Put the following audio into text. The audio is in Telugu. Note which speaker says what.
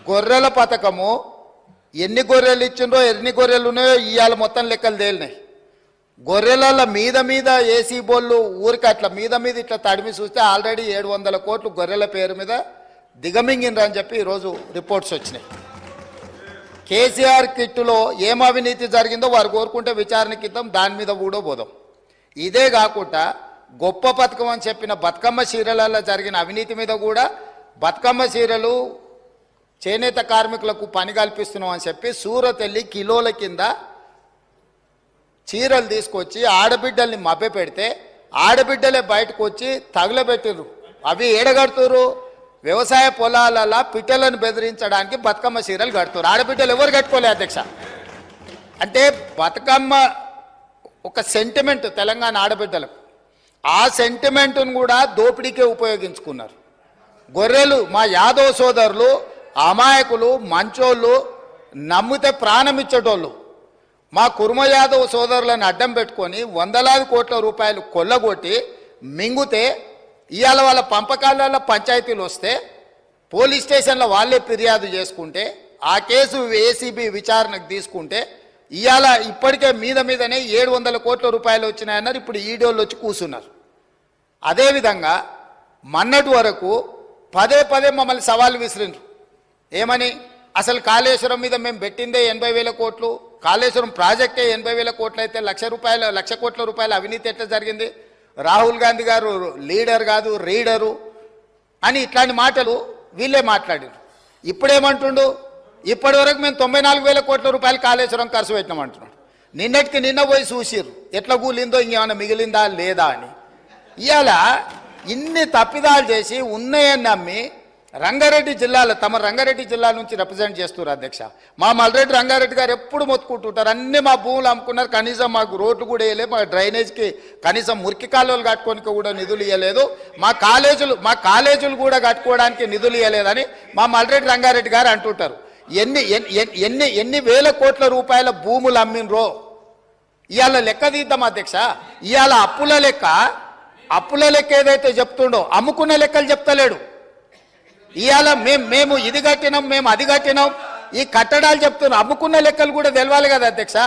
Speaker 1: గొర్రెల పథకము ఎన్ని గొర్రెలు ఇచ్చిండ్రో ఎన్ని గొర్రెలు ఉన్నాయో ఇవాళ మొత్తం లెక్కలు తేలినాయి. గొర్రెల మీద ఏసీ బోళ్ళు ఊరికి అట్లా మీద ఇట్లా తడిమి చూస్తే ఆల్రెడీ 700 కోట్లు గొర్రెల పేరు మీద దిగమింగినరు అని చెప్పి ఈరోజు రిపోర్ట్స్ వచ్చినాయి. కేసీఆర్ కిట్టులో ఏం అవినీతి జరిగిందో వారు కోరుకుంటే విచారణకి ఇద్దాం, దాని మీద కూడా పోదాం. ఇదే కాకుండా గొప్ప పథకం అని చెప్పిన బతుకమ్మ చీరలలో జరిగిన అవినీతి మీద కూడా బతుకమ్మ చీరలు చేనేత కార్మికులకు పని కల్పిస్తున్నాం అని చెప్పి సూరత్ వెళ్ళి కిలోల కింద చీరలు తీసుకొచ్చి ఆడబిడ్డల్ని మభ్య పెడితే ఆడబిడ్డలే బయటకు వచ్చి తగులబెట్టిర్రు. అవి ఏడగడుతురు వ్యవసాయ పొలాలలో పిట్టలను బెదిరించడానికి బతుకమ్మ చీరలు కడుతురు. ఆడబిడ్డలు ఎవరు కట్టుకోలే అధ్యక్ష. అంటే బతుకమ్మ ఒక సెంటిమెంట్ తెలంగాణ ఆడబిడ్డలకు, ఆ సెంటిమెంట్ను కూడా దోపిడీకే ఉపయోగించుకున్నారు. గొర్రెలు మా యాదవ్ సోదరులు అమాయకులు మంచోళ్ళు, నమ్మితే ప్రాణం ఇచ్చేటోళ్ళు. మా కుర్మ యాదవ్ సోదరులను అడ్డం పెట్టుకొని వందలాది కోట్ల రూపాయలు కొల్లగొట్టి మింగుతే ఇవాళ వాళ్ళ పంపకాలలో పంచాయతీలు వస్తే పోలీస్ స్టేషన్లో వాళ్ళే ఫిర్యాదు చేసుకుంటే ఆ కేసు ఏసీబీ విచారణకు తీసుకుంటే ఇవాళ ఇప్పటికే మీదనే 700 కోట్ల రూపాయలు వచ్చినాయన్నారు. ఇప్పుడు ఈడోళ్ళు వచ్చి కూర్చున్నారు. అదేవిధంగా మొన్నటి వరకు పదే పదే సవాల్ విసిరిండ్రు. ఏమని? అసలు కాళేశ్వరం మీద మేము పెట్టిందే 80,000 కోట్లు, కాళేశ్వరం ప్రాజెక్టే 80,000 కోట్లు అయితే 1,00,000 కోట్ల రూపాయల అవినీతి ఎట్లా జరిగింది? రాహుల్ గాంధీ గారు లీడర్ కాదు రీడరు అని ఇట్లాంటి మాటలు వీళ్ళే మాట్లాడారు. ఇప్పుడేమంటుండు? ఇప్పటి వరకు మేము 94,000 కోట్ల రూపాయలు కాళేశ్వరం ఖర్చు పెట్టినామంటున్నాడు. నిన్నటికి నిన్న పోయి చూసిర్రు ఎట్లా కూలిందో, ఇంకేమైనా మిగిలిందా లేదా అని. ఇవాళ ఇన్ని తప్పిదాలు చేసి ఉన్నాయని నమ్మి రంగారెడ్డి జిల్లాలో తమ రంగారెడ్డి జిల్లా నుంచి రిప్రజెంట్ చేస్తున్నారు అధ్యక్ష. మా మల్రెడ్డి రంగారెడ్డి గారు ఎప్పుడు మొత్తుకుంటుంటారు, అన్నీ మా భూములు అమ్ముకున్నారు, కనీసం మాకు రోడ్లు కూడా వేయలేదు, మా డ్రైనేజ్కి కనీసం మురికి కాలువలు కట్టుకోనికి కూడా నిధులు ఇవ్వలేదు, మా కాలేజీలు కూడా కట్టుకోవడానికి నిధులు ఇవ్వలేదని మా మల్రెడ్డి రంగారెడ్డి గారు అంటుంటారు. ఎన్ని వేల కోట్ల రూపాయల భూములు అమ్మినరో ఇవాళ లెక్క తీద్దాం అధ్యక్ష. ఇవాళ అప్పుల లెక్క ఏదైతే చెప్తుండో అమ్ముకున్న లెక్కలు చెప్తలేడు. ఇవాళ మేము ఇది కట్టినాం, మేము అది కట్టినాం, ఈ కట్టడాలు చెప్తున్నాం, అమ్ముకున్న లెక్కలు కూడా తెలవాలి కదా అధ్యక్ష.